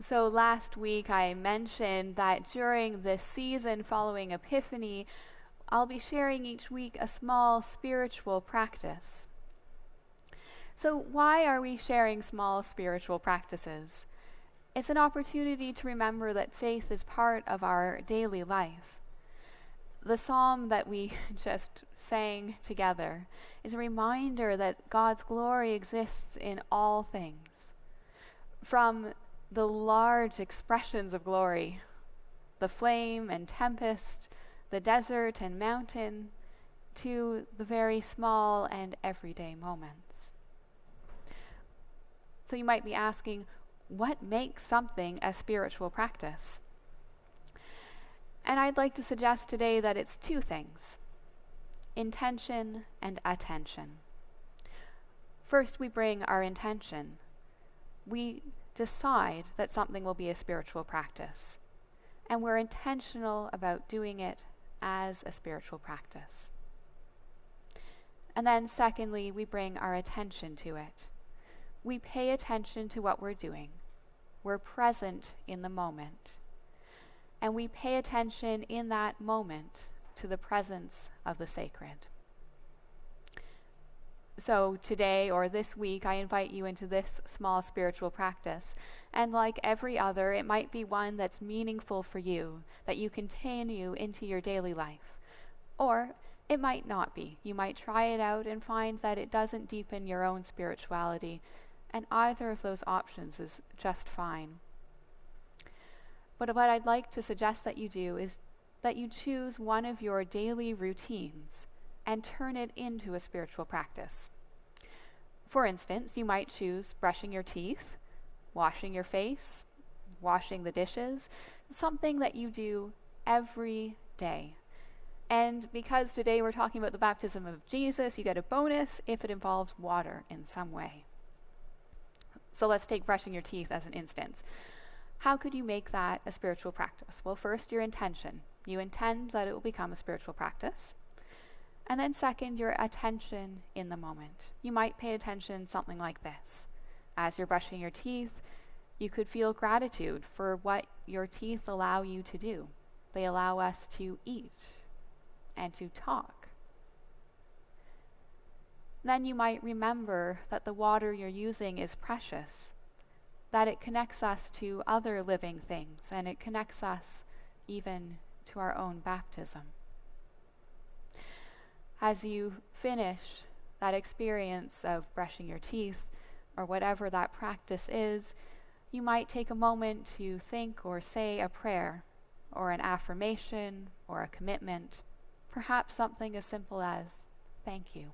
So last week I mentioned that during this season following Epiphany, I'll be sharing each week a small spiritual practice. So why are we sharing small spiritual practices? It's an opportunity to remember that faith is part of our daily life. The psalm that we just sang together is a reminder that God's glory exists in all things. From the large expressions of glory, the flame and tempest, the desert and mountain, to the very small and everyday moments. So you might be asking, what makes something a spiritual practice? And I'd like to suggest today that it's two things: intention and attention. First, we bring our intention. We decide that something will be a spiritual practice, and we're intentional about doing it as a spiritual practice. And then secondly, we bring our attention to it. We pay attention to what we're doing. We're present in the moment. And we pay attention in that moment to the presence of the sacred. So today or this week, I invite you into this small spiritual practice. And like every other, it might be one that's meaningful for you, that you continue into your daily life. Or it might not be. You might try it out and find that it doesn't deepen your own spirituality. And either of those options is just fine. But what I'd like to suggest that you do is that you choose one of your daily routines and turn it into a spiritual practice. For instance, you might choose brushing your teeth, washing your face, washing the dishes, something that you do every day. And because today we're talking about the baptism of Jesus, you get a bonus if it involves water in some way. So let's take brushing your teeth as an instance. How could you make that a spiritual practice? Well, first, your intention. You intend that it will become a spiritual practice. And then second, your attention in the moment. You might pay attention something like this. As you're brushing your teeth, you could feel gratitude for what your teeth allow you to do. They allow us to eat and to talk. Then you might remember that the water you're using is precious, that it connects us to other living things, and it connects us even to our own baptism. As you finish that experience of brushing your teeth, or whatever that practice is, you might take a moment to think or say a prayer, or an affirmation, or a commitment, perhaps something as simple as, "Thank you."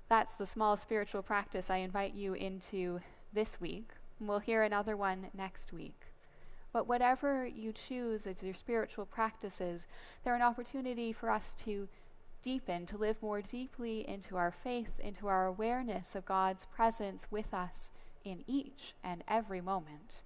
That's the small spiritual practice I invite you into this week. We'll hear another one next week. But whatever you choose as your spiritual practices, they're an opportunity for us to deepen, to live more deeply into our faith, into our awareness of God's presence with us in each and every moment.